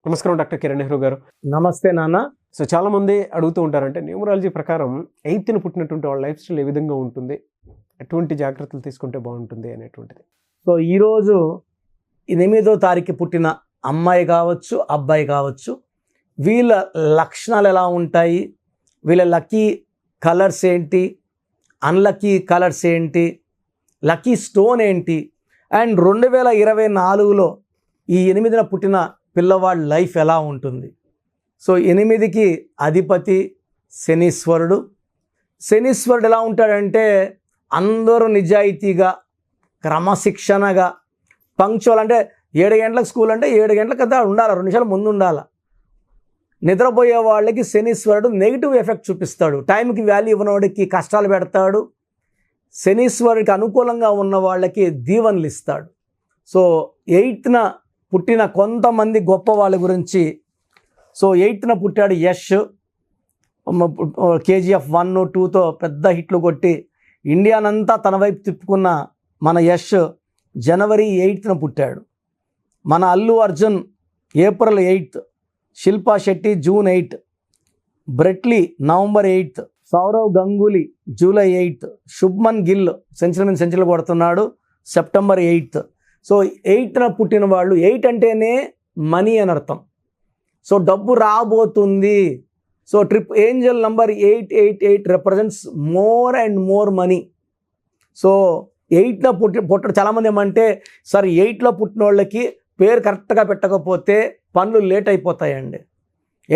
నమస్కారం డాక్టర్ కిరణ్ నెహ్రూ గారు. నమస్తే నాన్న. సో చాలామంది అడుగుతూ ఉంటారంటే న్యూమరాలజీ ప్రకారం 8th పుట్టినటువంటి వాళ్ళ లైఫ్ స్టైల్ ఏ విధంగా ఉంటుంది, ఎటువంటి జాగ్రత్తలు తీసుకుంటే బాగుంటుంది అనేటువంటిది. సో ఈరోజు 8వ తారీఖు పుట్టిన అమ్మాయి కావచ్చు, అబ్బాయి కావచ్చు, వీళ్ళ లక్షణాలు ఎలా ఉంటాయి, వీళ్ళ లక్కీ కలర్స్ ఏంటి, అన్లక్కీ కలర్స్ ఏంటి, లక్కీ స్టోన్ ఏంటి, అండ్ 2024లో ఈ 8న పుట్టిన పిల్లవాడి లైఫ్ ఎలా ఉంటుంది. సో 8కి అధిపతి శనీశ్వరుడు. శనీశ్వరుడు ఎలా ఉంటాడంటే అందరూ నిజాయితీగా, క్రమశిక్షణగా, పంక్చువల్, అంటే 7 గంటలకు స్కూల్ అంటే 7 గంటలకు అంతా ఉండాలి, 2 నిమిషాలు ముందు ఉండాలి. నిద్రపోయే వాళ్ళకి శనీశ్వరుడు నెగిటివ్ ఎఫెక్ట్ చూపిస్తాడు, టైంకి వాల్యూ ఇవ్వనోడికి కష్టాలు పెడతాడు. శనీశ్వరుడికి అనుకూలంగా ఉన్న వాళ్ళకి దీవెనలు ఇస్తాడు. సో 8న పుట్టిన కొంతమంది గొప్ప వాళ్ళ గురించి. సో 8న పుట్టాడు యష్. KGF 1, 2తో పెద్ద హిట్లు కొట్టి ఇండియానంతా తన వైపు తిప్పుకున్న మన యష్ జనవరి 8న పుట్టాడు. మన Allu Arjun April 8, Shilpa Shetty June 8, Brett Lee November 8, Sourav Ganguly July 8, Shubman Gill century మీద సెంచరీలు కొడుతున్నాడు సెప్టెంబర్ 8. సో 8న పుట్టిన వాళ్ళు, 8 అంటేనే మనీ అని అర్థం. సో డబ్బు రాబోతుంది. So trip angel number 888 represents more and more money. So 8న పుట్టడం చాలామంది ఏమంటే, సార్ 8లో పుట్టిన వాళ్ళకి పేరు కరెక్ట్గా పెట్టకపోతే పనులు లేట్ అయిపోతాయండి.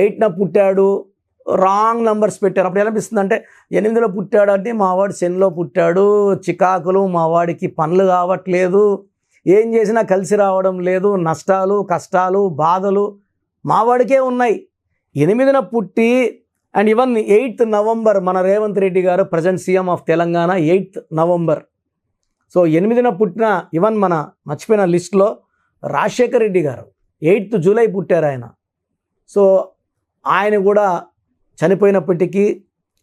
8న పుట్టాడు, రాంగ్ నంబర్స్ పెట్టారు. అప్పుడు ఏమనిపిస్తుంది అంటే 8లో పుట్టాడు అంటే మావాడు శనిలో పుట్టాడు, చికాకులు, మావాడికి పనులు కావట్లేదు, ఏం చేసినా కలిసి రావడం లేదు, నష్టాలు, కష్టాలు, బాధలు మావాడికే ఉన్నాయి. 8న పుట్టి అండ్ ఈవెన్ 8th నవంబర్ మన Revanth Reddy garu present CM of Telangana 8th November. So 8న పుట్టిన ఈవెన్ మన మర్చిపోయిన లిస్ట్లో రాజశేఖర్ రెడ్డి గారు 8th జూలై పుట్టారు ఆయన. సో ఆయన కూడా చనిపోయినప్పటికీ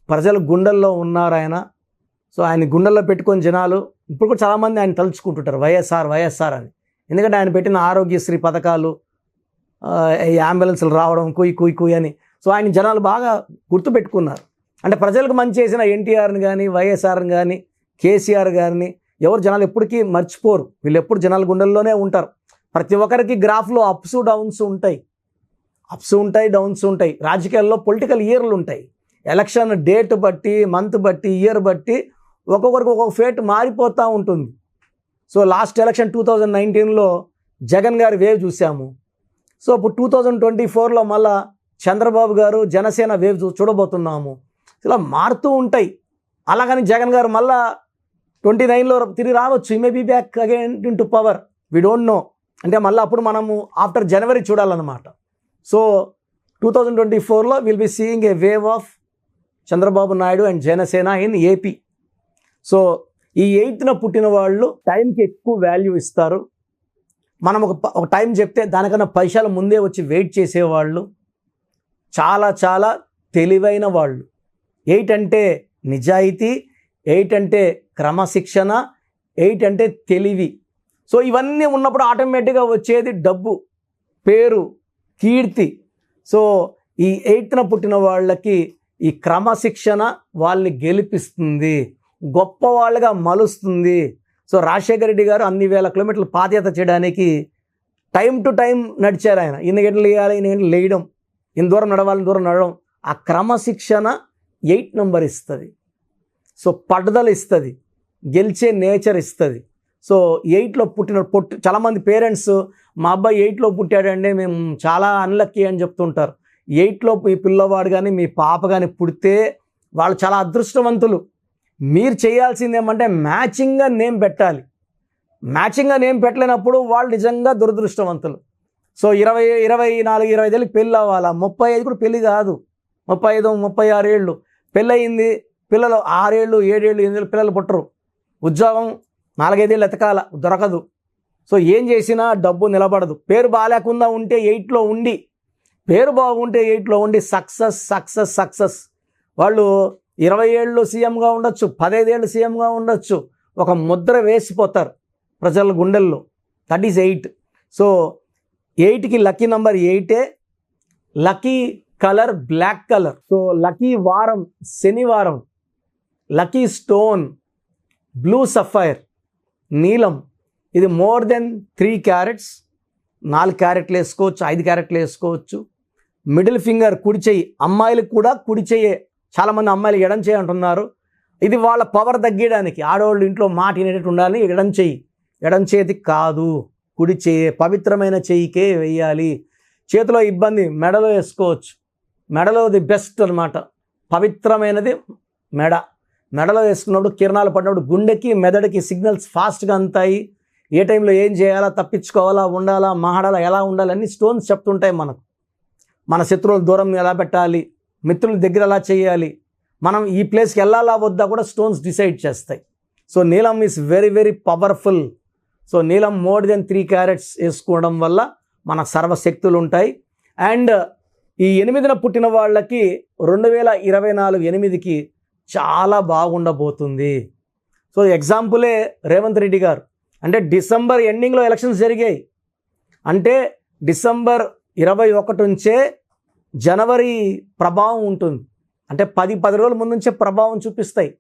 ప్రజల గుండెల్లో ఉన్నారు ఆయన. సో ఆయన గుండెల్లో పెట్టుకొని జనాలు ఇప్పుడు కూడా చాలామంది ఆయన తలుచుకుంటుంటారు వైఎస్ఆర్ అని. ఎందుకంటే ఆయన పెట్టిన ఆరోగ్యశ్రీ పథకాలు, ఈ అంబులెన్స్లు రావడం కుయ్ అని. సో ఆయన జనాలు బాగా గుర్తుపెట్టుకున్నారు. అంటే ప్రజలకు మంచి చేసిన ఎన్టీఆర్ని కానీ, వైఎస్ఆర్ని కానీ, కేసీఆర్ గారిని ఎవరు జనాలు ఎప్పటికీ మర్చిపోరు. వీళ్ళు ఎప్పుడు జనాల గుండెల్లోనే ఉంటారు. ప్రతి ఒక్కరికి గ్రాఫ్లో అప్స్ డౌన్స్ ఉంటాయి, డౌన్స్ ఉంటాయి. రాజకీయాల్లో పొలిటికల్ ఇయర్లు ఉంటాయి. ఎలక్షన్ డేట్ బట్టి, మంత్ బట్టి, ఇయర్ బట్టి ఒక్కొక్కరికి ఒక్కొక్క ఫేట్ మారిపోతూ ఉంటుంది. సో లాస్ట్ ఎలక్షన్ 2019లో జగన్ గారి వేవ్ చూసాము. సో ఇప్పుడు 2024లో మళ్ళా చంద్రబాబు గారు జనసేన వేవ్ చూడబోతున్నాము. ఇలా మారుతూ ఉంటాయి. అలాగని జగన్ గారు మళ్ళా 29లో తిరిగి రావచ్చు. He may be back again into power, we don't know. అంటే మళ్ళీ అప్పుడు మనము ఆఫ్టర్ జనవరి చూడాలన్నమాట. సో 2024లో will be seeing a wave of Chandrababu Naidu and Janasena in AP. So ఈ 8న పుట్టిన వాళ్ళు టైంకి ఎక్కువ వాల్యూ ఇస్తారు. మనం ఒక టైం చెప్తే దానికన్నా పైసలు ముందే వచ్చి వెయిట్ చేసేవాళ్ళు, చాలా చాలా తెలివైన వాళ్ళు. 8 అంటే నిజాయితీ, 8 అంటే క్రమశిక్షణ, 8 అంటే తెలివి. సో ఇవన్నీ ఉన్నప్పుడు ఆటోమేటిక్గా వచ్చేది డబ్బు, పేరు, కీర్తి. సో ఈ 8న పుట్టిన వాళ్ళకి ఈ క్రమశిక్షణ వాళ్ళని గెలిపిస్తుంది, గొప్ప వాళ్ళగా మలుస్తుంది. సో రాజశేఖర రెడ్డి గారు అన్ని వేల కిలోమీటర్లు పాదయాత్ర చేయడానికి టైం టు టైం నడిచారు ఆయన. ఇన్ని గంటలు వేయాలి, ఇన్ని గంటలు లేయడం, ఇన్ని దూరం నడవాలి, దూరం నడవడం. ఆ క్రమశిక్షణ 8 నంబర్ ఇస్తుంది. సో పట్టుదల ఇస్తుంది, గెలిచే నేచర్ ఇస్తుంది. సో 8లో పుట్టిన చాలామంది పేరెంట్స్ మా అబ్బాయి 8లో పుట్టాడండి, మేము చాలా అన్లక్కీ అని చెప్తుంటారు. 8లో మీ పిల్లవాడు కానీ మీ పాప కానీ పుడితే వాళ్ళు చాలా అదృష్టవంతులు. మీరు చేయాల్సింది ఏమంటే మ్యాచింగ్గా నేమ్ పెట్టాలి. మ్యాచింగ్గా నేమ్ పెట్టలేనప్పుడు వాళ్ళు నిజంగా దురదృష్టవంతులు. సో 24, 25 పెళ్ళి అవ్వాలా, 35 కూడా పెళ్ళి కాదు, 35, 36 ఏళ్ళు పెళ్ళయింది, పిల్లలు 6 ఏళ్ళు, 7 ఏళ్ళు, 8 ఏళ్ళు పిల్లలు పుట్టరు. ఉద్యోగం 4-5 ఏళ్ళు ఎతకాల, దొరకదు. సో ఏం చేసినా డబ్బు నిలబడదు. పేరు బాగాలేకుండా ఉంటే 8లో ఉండి, పేరు బాగుంటే 8లో ఉండి సక్సెస్. వాళ్ళు 20 ఏళ్ళు సీఎంగా ఉండొచ్చు, 15 ఏళ్ళు సీఎంగా ఉండొచ్చు, ఒక ముద్ర వేసిపోతారు ప్రజల గుండెల్లో. That is 8. సో 8కి lucky number 8, lucky colour black colour. So lucky వారం శనివారం, లక్కీ స్టోన్ బ్లూ సఫైర్ నీలం. ఇది మోర్ దెన్ 3 క్యారెట్స్, 4 క్యారెట్లు వేసుకోవచ్చు, 5 క్యారెట్లు వేసుకోవచ్చు. మిడిల్ ఫింగర్ కుడి చెయ్యి, అమ్మాయిలకు కూడా కుడి చెయ్యే, చాలామంది అమ్మాయిలు ఎడం చెయ్యి అంటున్నారు. ఇది వాళ్ళ పవర్ తగ్గడానికి, ఆడవాళ్ళు ఇంట్లో మాట వినేటట్టు ఉండాలి. ఎడం చెయ్యి, ఎడం చేతికి కాదు, కుడి చెయ్యి, పవిత్రమైన చెయ్యికే వేయాలి. చేతిలో ఇబ్బంది, మెడలో వేసుకోవచ్చు. మెడలో ది బెస్ట్ అనమాట, పవిత్రమైనది మెడలో వేసుకున్నప్పుడు కిరణాలు పడినప్పుడు గుండెకి మెదడుకి సిగ్నల్స్ ఫాస్ట్గా అందుతాయి. ఏ టైంలో ఏం చేయాలా, తప్పించుకోవాలా, ఉండాలా, మాట్లాడాలా, ఎలా ఉండాలి అన్ని స్టోన్స్ చెప్తుంటాయి మనకు. మన శత్రువుల దూరం ఎలా పెట్టాలి, మిత్రుల దగ్గర ఎలా చేయాలి, మనం ఈ ప్లేస్కి వెళ్ళాలా వద్దా కూడా స్టోన్స్ డిసైడ్ చేస్తాయి. సో నీలం is very very powerful. So నీలం మోర్ దెన్ 3 క్యారెట్స్ వేసుకోవడం వల్ల మన సర్వశక్తులు ఉంటాయి. అండ్ ఈ 8న పుట్టిన వాళ్ళకి 2024 8కి చాలా బాగుండబోతుంది. సో ఎగ్జాంపులే రేవంత్ రెడ్డి గారు. అంటే డిసెంబర్ ఎండింగ్లో ఎలక్షన్స్ జరిగాయి, అంటే డిసెంబర్ 21 నుంచే జనవరి ప్రభావం ఉంటుంది. అంటే 10 రోజుల ముందు నుంచే ప్రభావం చూపిస్తాయి.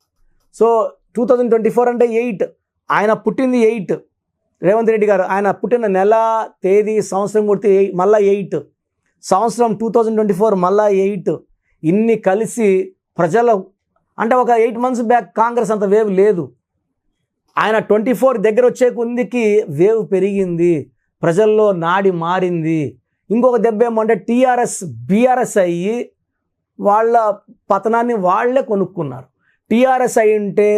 సో 2024 అంటే 8, ఆయన పుట్టింది 8, రేవంత్ రెడ్డి గారు. ఆయన పుట్టిన నెల, తేదీ, సంవత్సరం పుడితే మళ్ళీ 8, సంవత్సరం 2024 మళ్ళీ 8. ఇన్ని కలిసి ప్రజలు, అంటే ఒక 8 months బ్యాక్ కాంగ్రెస్ అంత వేవ్ లేదు. ఆయన 24 దగ్గర వచ్చే కొందికి వేవ్ పెరిగింది, ప్రజల్లో నాడి మారింది. ఇంకొక దెబ్బ ఏమంటే టీఆర్ఎస్ బీఆర్ఎస్ అయ్యి వాళ్ళ పతనాన్ని వాళ్ళే కొనుక్కున్నారు. టీఆర్ఎస్ అయి ఉంటే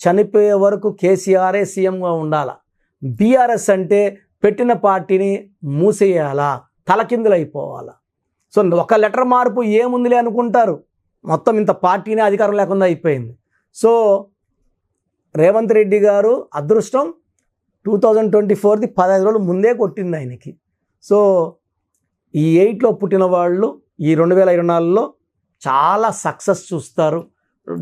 చనిపోయే వరకు కేసీఆరే సీఎంగా ఉండాలా, బీఆర్ఎస్ అంటే పెట్టిన పార్టీని మూసేయాలా, తలకిందులైపోవాలా. సో ఒక లెటర్ మార్పు ఏముందిలే అనుకుంటారు, మొత్తం ఇంత పార్టీనే అధికారం లేకుండా అయిపోయింది. సో రేవంత్ రెడ్డి గారు అదృష్టం 2024ది 15 రోజులు ముందే కొట్టింది ఆయనకి. సో ఈ 8లో పుట్టిన వాళ్ళు ఈ 2024లో చాలా సక్సెస్ చూస్తారు,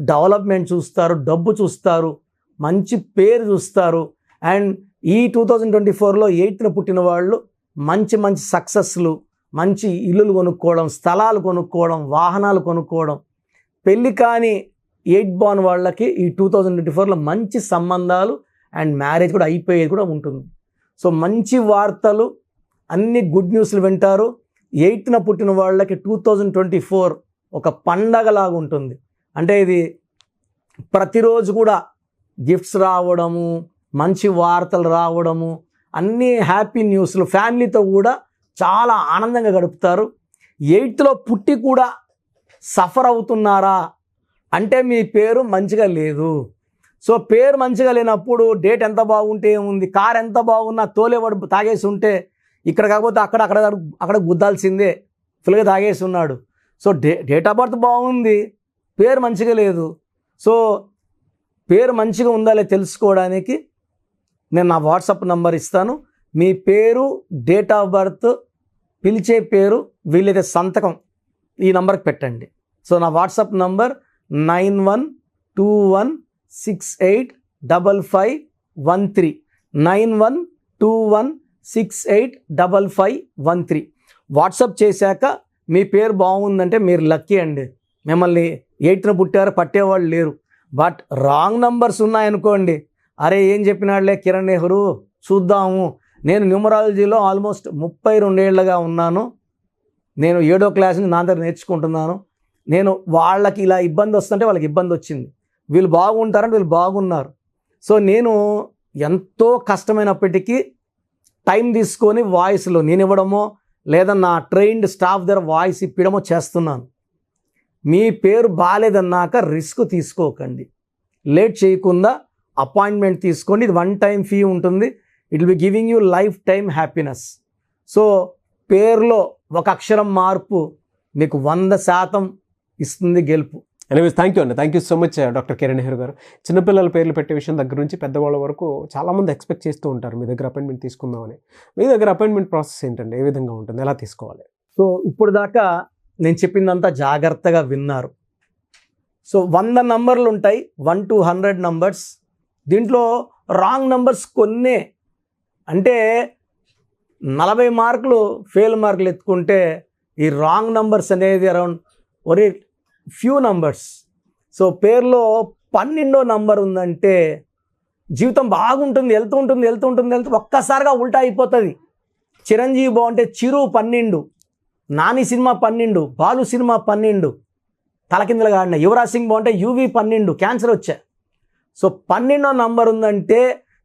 డెవలప్మెంట్ చూస్తారు, డబ్బు చూస్తారు, మంచి పేరు చూస్తారు. అండ్ ఈ 2024లో 8న పుట్టిన వాళ్ళు మంచి మంచి సక్సెస్లు, మంచి ఇల్లులు కొనుక్కోవడం, స్థలాలు కొనుక్కోవడం, వాహనాలు కొనుక్కోవడం. పెళ్ళి కాని 8 born వాళ్ళకి ఈ 2024లో మంచి సంబంధాలు అండ్ మ్యారేజ్ కూడా అయిపోయేది కూడా ఉంటుంది. సో మంచి వార్తలు, అన్ని గుడ్ న్యూస్లు వింటారు. 8న పుట్టిన వాళ్ళకి 2024 ఒక పండగలాగా ఉంటుంది. అంటే ఇది ప్రతిరోజు కూడా గిఫ్ట్స్ రావడము, మంచి వార్తలు రావడము, అన్నీ హ్యాపీ న్యూస్లు, ఫ్యామిలీతో కూడా చాలా ఆనందంగా గడుపుతారు. 8లో పుట్టి కూడా సఫర్ అవుతున్నారా అంటే మీ పేరు మంచిగా లేదు. సో పేరు మంచిగా లేనప్పుడు డేట్ ఎంత బాగుంటే ఏముంది, కార్ ఎంత బాగున్నా తోలేవాడు తాగేసి ఉంటే ఇక్కడ కాకపోతే అక్కడ గుద్దాల్సిందే, ఫుల్గా తాగేసి ఉన్నాడు. సో డేట్ ఆఫ్ బర్త్ బాగుంది, పేరు మంచిగా లేదు. సో పేరు మంచిగా ఉందా లేదా తెలుసుకోవడానికి నేను నా వాట్సాప్ నంబర్ ఇస్తాను. మీ పేరు, డేట్ ఆఫ్ బర్త్, పిలిచే పేరు, వీలైతే సంతకం ఈ నంబర్కి పెట్టండి. సో నా వాట్సాప్ నంబర్ 9121685513 9121685513. వాట్సాప్ చేశాక మీ పేరు బాగుందంటే మీరు లక్కీ అండి. మిమ్మల్ని 8న పుట్టారు పట్టేవాళ్ళు లేరు. బట్ రాంగ్ నంబర్స్ ఉన్నాయనుకోండి, అరే ఏం చెప్పినాడులే కిరణ్ నెహ్రూ, చూద్దాము. నేను న్యూమరాలజీలో ఆల్మోస్ట్ 32 ఏళ్ళగా ఉన్నాను. నేను 7వ క్లాస్ నుంచి నా దగ్గర నేర్చుకుంటున్నాను. నేను వాళ్ళకి ఇలా ఇబ్బంది వస్తుంటే వాళ్ళకి ఇబ్బంది వచ్చింది, వీళ్ళు బాగుంటారంటే వీళ్ళు బాగున్నారు. సో నేను ఎంతో కష్టమైనప్పటికీ టైం తీసుకొని వాయిస్లో నేను ఇవ్వడమో లేదా నా ట్రైన్డ్ స్టాఫ్ దగ్గర వాయిస్ ఇప్పడమో చేస్తున్నాను. మీ పేరు బాగాలేదన్నాక రిస్క్ తీసుకోకండి, లేట్ చేయకుండా అపాయింట్మెంట్ తీసుకోండి. ఇది 1 time ఫీ ఉంటుంది. It will be giving you life time happiness. So పేరులో ఒక అక్షరం మార్పు మీకు 100% ఇస్తుంది గెలుపు. ఎనీవేస్ థ్యాంక్ యూ అండి, thank you so much doctor Kiran Nehru గారు. చిన్నపిల్లల పేర్లు పెట్టే విషయం దగ్గర నుంచి పెద్దవాళ్ళ వరకు చాలామంది ఎక్స్పెక్ట్ చేస్తూ ఉంటారు మీ దగ్గర అపాయింట్మెంట్ తీసుకుందామని. మీ దగ్గర అపాయింట్మెంట్ ప్రాసెస్ ఏంటండి, ఏ విధంగా ఉంటుంది, ఎలా తీసుకోవాలి? సో ఇప్పుడు దాకా నేను చెప్పిందంతా జాగ్రత్తగా విన్నారు. సో 100 నంబర్లు ఉంటాయి, 1 to 100 నంబర్స్. దీంట్లో రాంగ్ నంబర్స్ కొన్నే, అంటే 40 మార్కులు ఫెయిల్ మార్కులు ఎత్తుకుంటే ఈ రాంగ్ నంబర్స్ అనేది అరౌండ్ ఒరే ఫ్యూ నంబర్స్. సో పేరులో 12వ నంబర్ ఉందంటే జీవితం బాగుంటుంది, వెళ్తూ ఒక్కసారిగా ఉల్టా అయిపోతుంది. చిరంజీవి బాగుంటే చిరు 12, నాని సినిమా 12, బాలు సినిమా 12, తలకిందులుగా ఆడిన. యువరాజ్ సింగ్ బాగుంటే యువి 12, క్యాన్సర్ వచ్చా. సో 12వ నంబర్ ఉందంటే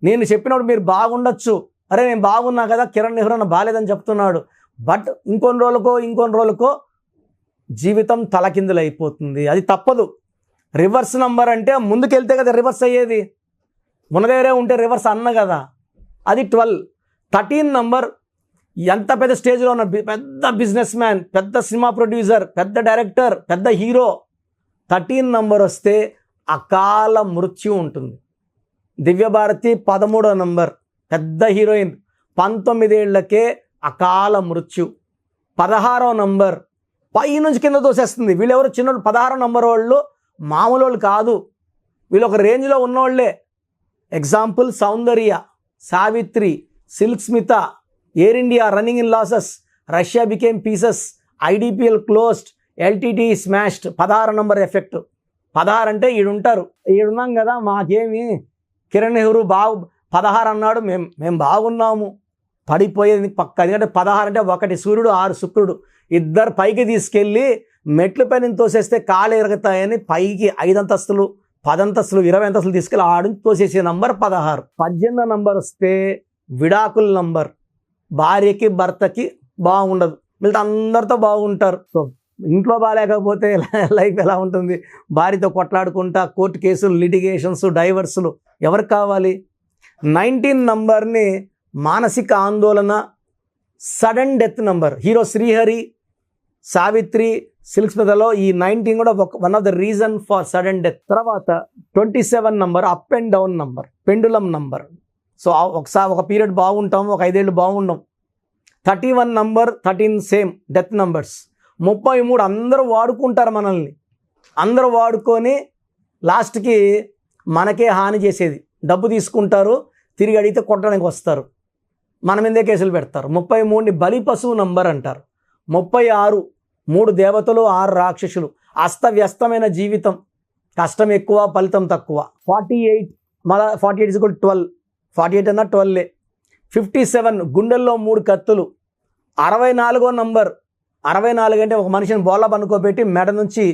నేను చెప్పినప్పుడు మీరు బాగుండొచ్చు, అరే నేను బాగున్నా కదా, కిరణ్ నెహ్రూ అన్న బాగాలేదని చెప్తున్నాడు, బట్ ఇంకొన్ని రోజులకో జీవితం తలకిందులు అయిపోతుంది. అది తప్పదు. రివర్స్ నంబర్ అంటే ముందుకెళ్తే కదా రివర్స్ అయ్యేది, మన దగ్గరే ఉంటే రివర్స్ అన్న కదా. అది 12. 13 నంబర్ ఎంత పెద్ద స్టేజ్లో ఉన్న పెద్ద బిజినెస్ మ్యాన్, పెద్ద సినిమా ప్రొడ్యూసర్, పెద్ద డైరెక్టర్, పెద్ద హీరో, 13 నంబర్ వస్తే అకాల మృత్యు ఉంటుంది. దివ్యభారతి 13వ నంబర్, పెద్ద హీరోయిన్, 19 ఏళ్లకే అకాల మృత్యు. 16వ నంబర్ పై నుంచి కింద తోసేస్తుంది. వీళ్ళెవరు చిన్నోళ్ళు, 16వ నంబర్ వాళ్ళు మామూలు వాళ్ళు కాదు, వీళ్ళు ఒక రేంజ్లో ఉన్నోళ్లే. Example Soundarya, Savitri, Silk Smitha, Air India running in losses, Russia became pieces, IDPL closed, LTT smashed. 16 number effect. 16 అంటే ఈడుంటారు, ఈడున్నాం కదా, మాకేమి కిరణ్ నెహ్రూ 16 అన్నాడు, మేము బాగున్నాము, పడిపోయేది పక్క. ఎందుకంటే 16 అంటే 1 సూర్యుడు 6 శుక్రుడు, ఇద్దరు పైకి తీసుకెళ్ళి మెట్ల పైన తోసేస్తే కాళ్ళు ఎరుగుతాయని పైకి 5 అంతస్తులు 10 అంతస్తులు 20 అంతస్తులు తీసుకెళ్ళి ఆడిని తోసేసే నంబర్ 16. 18వ నంబర్ వస్తే విడాకుల నంబర్. భార్యకి భర్తకి బాగుండదు, వీళ్ళతో అందరితో బాగుంటారు. సో ఇంట్లో బాగాలేకపోతే లైఫ్ ఎలా ఉంటుంది? భార్యతో కొట్లాడుకుంటా, కోర్టు కేసులు, లిటిగేషన్స్, డైవర్సులు ఎవరికి కావాలి? 19 నంబర్ని మానసిక ఆందోళన, sudden death number. Hero Srihari, Savitri, Silk స్మితలో ఈ 19 కూడా one of the reason for sudden death. తర్వాత 27 number up and down number, pendulum number. So ఒకసారి ఒక పీరియడ్ బాగుంటాం, ఒక 5 ఏళ్ళు బాగుండం. 31 నంబర్ 13 సేమ్ డెత్ నంబర్స్. 33 అందరూ వాడుకుంటారు మనల్ని, అందరూ వాడుకొని లాస్ట్కి మనకే హాని చేసేది. డబ్బు తీసుకుంటారు, తిరిగి అడిగితే కొట్టడానికి వస్తారు, మన మీదే కేసులు పెడతారు. 33ని బలి పశువు నంబర్ అంటారు. 36 3 దేవతలు 6 రాక్షసులు. అస్తవ్యస్తమైన జీవితం, కష్టం ఎక్కువ ఫలితం తక్కువ. 48 మళ్ళా 48 = 12, 48 అన్నా 12. 57 గుండెల్లో 3 కత్తులు. 64వ నంబర్, 64 అంటే ఒక మనిషిని బోళ్ళ పనుకోబెట్టి మెడ నుంచి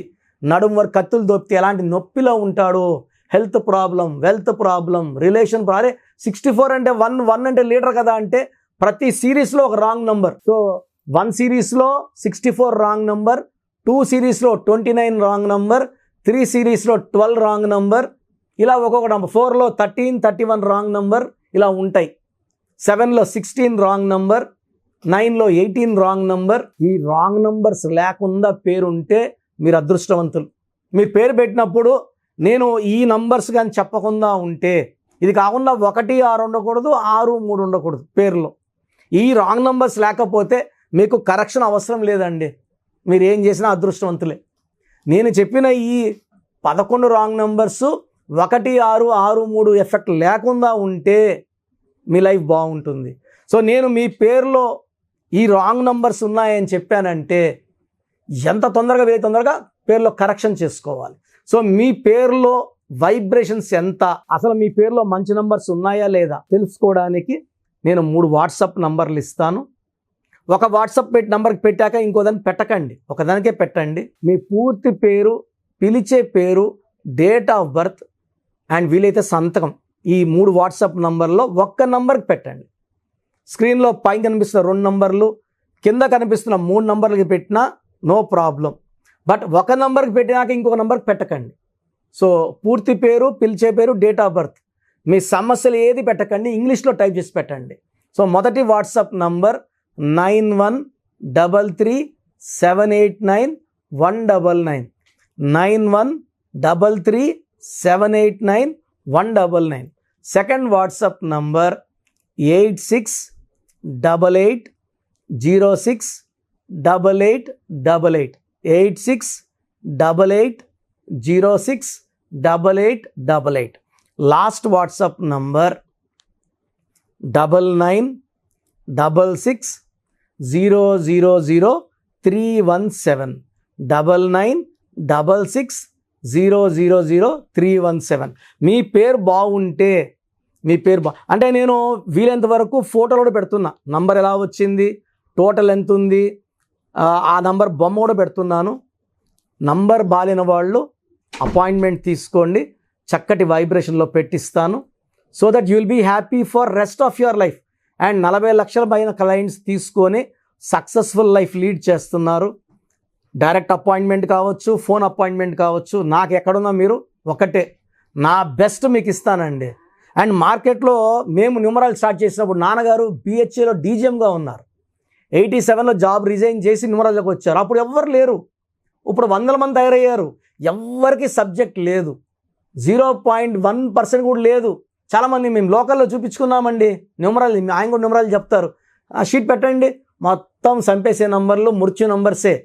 నడుము వరకు కత్తులు దొప్పితే ఎలాంటి నొప్పిలో ఉంటాడు, health problem, wealth problem, relation problem. 64 అంటే 1 అంటే లీడర్ కదా, అంటే ప్రతి సిరీస్లో ఒక రాంగ్ నంబర్. సో 1 సిరీస్లో 64 రాంగ్ నంబర్, 2 సిరీస్లో 29 రాంగ్ నంబర్, 3 సిరీస్లో 12 రాంగ్ నంబర్, ఇలా ఒక్కొక్క నంబర్. 4లో 13, 31 రాంగ్ నంబర్ ఇలా ఉంటాయి. 7లో 16 రాంగ్ నంబర్, 9లో 18 రాంగ్ నంబర్. ఈ రాంగ్ నంబర్స్ లేకుండా పేరుంటే మీరు అదృష్టవంతులు. మీరు పేరు పెట్టినప్పుడు నేను ఈ నంబర్స్ కానీ చెప్పకుండా ఉంటే, ఇది కాకుండా 1, 6 ఉండకూడదు, 6, 3 ఉండకూడదు పేరులో. ఈ రాంగ్ నంబర్స్ లేకపోతే మీకు కరెక్షన్ అవసరం లేదండి, మీరు ఏం చేసినా అదృష్టవంతులే. నేను చెప్పిన ఈ 11 రాంగ్ నంబర్స్ 1, 6, 6, 3 ఎఫెక్ట్ లేకుండా ఉంటే మీ లైఫ్ బాగుంటుంది. సో నేను మీ పేరులో ఈ రాంగ్ నంబర్స్ ఉన్నాయని చెప్పానంటే ఎంత తొందరగా పేరులో కరెక్షన్ చేసుకోవాలి. సో మీ పేరులో వైబ్రేషన్స్ ఎంత, అసలు మీ పేరులో మంచి నంబర్స్ ఉన్నాయా లేదా తెలుసుకోవడానికి నేను 3 వాట్సాప్ నంబర్లు ఇస్తాను. ఒక వాట్సాప్ నంబర్కి పెట్టాక ఇంకో దాన్ని పెట్టకండి, ఒకదానికే పెట్టండి. మీ పూర్తి పేరు, పిలిచే పేరు, డేట్ ఆఫ్ బర్త్ అండ్ వీలైతే సంతకం, ఈ 3 వాట్సాప్ నంబర్లో ఒక్క నంబర్కి పెట్టండి. స్క్రీన్లో పైన కనిపిస్తున్న 2 నంబర్లు, కింద కనిపిస్తున్న 3 నంబర్లకి పెట్టినా నో ప్రాబ్లం. బట్ ఒక నంబర్కి పెట్టినాక ఇంకొక నంబర్కి పెట్టకండి. సో పూర్తి పేరు, పిలిచే పేరు, డేట్ ఆఫ్ బర్త్, మీ సమస్యలు ఏది పెట్టకండి, ఇంగ్లీష్లో టైప్ చేసి పెట్టండి. సో మొదటి WhatsApp number 9133789199, 9133789199. Second WhatsApp number 8688068888, 8688068888. Last WhatsApp number 99 9966000317 9966000317. మీ పేరు బాగుంటే అంటే నేను వీలైనంత వరకు ఫోటోలు కూడా పెడుతున్నా, నంబర్ ఎలా వచ్చింది, టోటల్ ఎంత ఉంది, ఆ నంబర్ బొమ్మ కూడా పెడుతున్నాను. నంబర్ బాలేని వాళ్ళు అపాయింట్మెంట్ తీసుకోండి, చక్కటి వైబ్రేషన్లో పెట్టిస్తాను. So that you will be happy for rest of your life. And 40 లక్షల పైన క్లయింట్స్ తీసుకొని సక్సెస్ఫుల్ లైఫ్ లీడ్ చేస్తున్నారు. డైరెక్ట్ అపాయింట్మెంట్ కావచ్చు, ఫోన్ అపాయింట్మెంట్ కావచ్చు, నాకు ఎక్కడున్నా మీరు ఒకటే, నా బెస్ట్ మీకు ఇస్తానండి. అండ్ మార్కెట్లో మేము న్యూమరాల్ స్టార్ట్ చేసినప్పుడు నాన్నగారు BHAలో DGMగా ఉన్నారు. 87లో జాబ్ రిజైన్ చేసి న్యూమరాల్లోకి వచ్చారు. అప్పుడు ఎవ్వరు లేరు, ఇప్పుడు 100 మంది తయారయ్యారు. ఎవ్వరికి సబ్జెక్ట్ లేదు, 0.1% కూడా లేదు. చాలామంది మేము లోకల్లో చూపించుకున్నామండి న్యూమరాల్, ఆయన కూడా న్యూమరాల్ చెప్తారు, ఆ షీట్ పెట్టండి, మొత్తం చంపేసే నంబర్లు, మృత్యు నంబర్సే.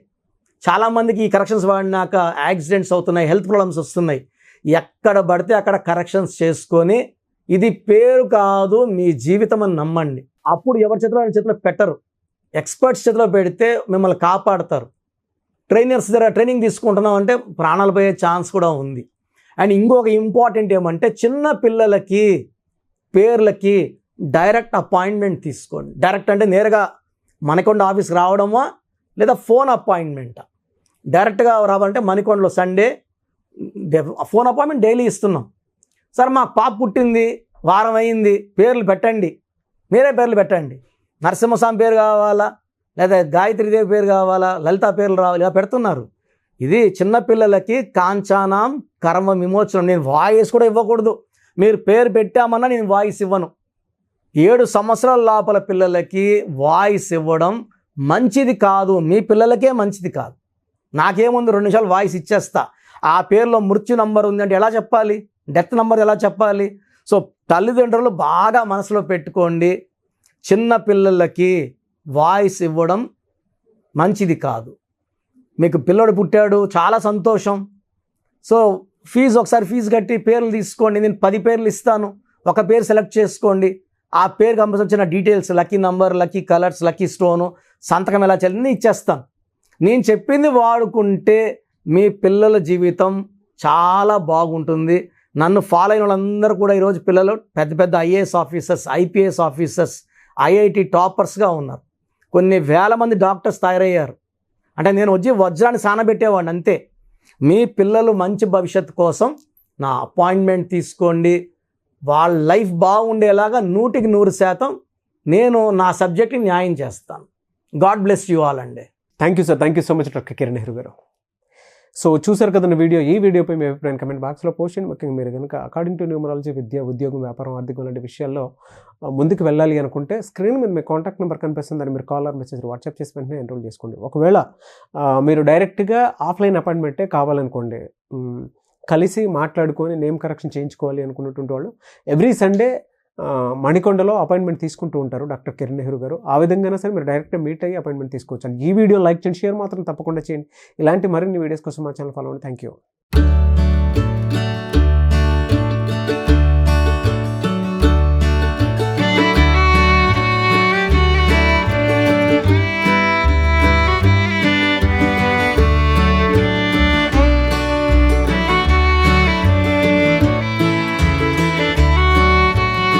చాలామందికి ఈ కరెక్షన్స్ వాడినాక యాక్సిడెంట్స్ అవుతున్నాయి, హెల్త్ ప్రాబ్లమ్స్ వస్తున్నాయి. ఎక్కడ పడితే అక్కడ కరెక్షన్స్ చేసుకొని ఇది పేరు కాదు మీ జీవితం అని నమ్మండి. అప్పుడు ఎవరి చేతిలో పెట్టరు, ఎక్స్పర్ట్స్ చేతిలో పెడితే మిమ్మల్ని కాపాడతారు. ట్రైనర్స్ దగ్గర ట్రైనింగ్ తీసుకుంటున్నాం అంటే ప్రాణాలు పోయే ఛాన్స్ కూడా ఉంది. అండ్ ఇంకొక ఇంపార్టెంట్ ఏమంటే చిన్న పిల్లలకి పేర్లకి డైరెక్ట్ అపాయింట్మెంట్ తీసుకోండి. డైరెక్ట్ అంటే నేరుగా మణికొండ ఆఫీస్కి రావడమా లేదా ఫోన్ అపాయింట్మెంటా? డైరెక్ట్గా రావాలంటే మణికొండలో సండే ఫోన్ అపాయింట్మెంట్ డైలీ ఇస్తున్నాం. సార్ మాకు పాప పుట్టింది, వారం అయింది, పేర్లు పెట్టండి, మీరే పేర్లు పెట్టండి, నరసింహస్వామి పేరు కావాలా, లేదా గాయత్రీదేవి పేరు కావాలా, లలిత పేర్లు రావాలి, ఇలా పెడుతున్నారు. ఇది చిన్నపిల్లలకి కాంచానాం కర్మ విమోచనం. నేను వాయిస్ కూడా ఇవ్వకూడదు, మీరు పేరు పెట్టామన్నా నేను వాయిస్ ఇవ్వను. 7 సంవత్సరాల లోపల పిల్లలకి వాయిస్ ఇవ్వడం మంచిది కాదు, మీ పిల్లలకే మంచిది కాదు. నాకేముంది 2 నిమిషాలు వాయిస్ ఇచ్చేస్తా. ఆ పేరులో మృత్యు నంబర్ ఉంది అంటే ఎలా చెప్పాలి, డెత్ నంబర్ ఎలా చెప్పాలి? సో తల్లిదండ్రులు బాగా మనసులో పెట్టుకోండి, చిన్న పిల్లలకి వాయిస్ ఇవ్వడం మంచిది కాదు. మీకు పిల్లడు పుట్టాడు, చాలా సంతోషం. సో ఒకసారి ఫీజు కట్టి పేర్లు తీసుకోండి, నేను 10 పేర్లు ఇస్తాను, ఒక పేరు సెలెక్ట్ చేసుకోండి. ఆ పేరు సంబంధించిన details, lucky number, lucky colours, lucky stone, సంతకం ఎలా చేయాలని ఇచ్చేస్తాను. నేను చెప్పింది వాడుకుంటే మీ పిల్లల జీవితం చాలా బాగుంటుంది. నన్ను ఫాలో అయిన వాళ్ళందరూ కూడా ఈరోజు పిల్లలు పెద్ద పెద్ద IAS officers, IPS officers, IIT టాపర్స్గా ఉన్నారు. కొన్ని వేల మంది డాక్టర్స్ తయారయ్యారు. అంటే నేను వచ్చి వజ్రాన్ని సానబెట్టేవాడిని అంతే. మీ పిల్లలు మంచి భవిష్యత్తు కోసం నా అపాయింట్మెంట్ తీసుకోండి. వాళ్ళ లైఫ్ బాగుండేలాగా 100% నేను నా సబ్జెక్ట్ని న్యాయం చేస్తాను. గాడ్ బ్లెస్ యూ ఆల్ అండి. Thank you sir, thank you so much doctor Kiran Nehru గారు. సో చూసారు కదండి వీడియో. ఈ వీడియోపై మీ అభిప్రాయం కమెంట్ బాక్స్లో పోస్ట్ చేయండి. ముఖ్యంగా మీరు కనుక అకార్డింగ్ టు న్యూమరాలజీ విద్య, ఉద్యోగం, వ్యాపారం, ఆర్థికం లాంటి విషయాల్లో ముందుకు వెళ్ళాలి అనుకుంటే స్క్రీన్ మీద మీ కాంటాక్ట్ నెంబర్ కనిపిస్తుంది, దాన్ని మీరు కాల్ ఆర్ మెసేజ్ వాట్సాప్ చేసి వెంటనే ఎన్రోల్ చేసుకోండి. ఒకవేళ మీరు డైరెక్ట్గా ఆఫ్లైన్ అపాయింట్మెంటే కావాలనుకోండి, కలిసి మాట్లాడుకొని నేమ్ కరెక్షన్ చేయించుకోవాలి అనుకున్నటువంటి వాళ్ళు ఎవ్రీ సండే మణికొండలో అపాయింట్మెంట్ తీసుకుంటూ ఉంటారు డాక్టర్ కిరణ్ నెహ్రూ గారు. ఆ విధంగా సరే మీరు డైరెక్ట్గా మీట్ అయ్యి అపాయింట్మెంట్ తీసుకోవచ్చు. ఈ వీడియో లైక్ చేయండి, షేర్ మాత్రం తప్పకుండా చేయండి. ఇలాంటి మరిన్ని వీడియోస్ కోసం మా ఛానల్ ఫాలో అవ్వండి. Thank you.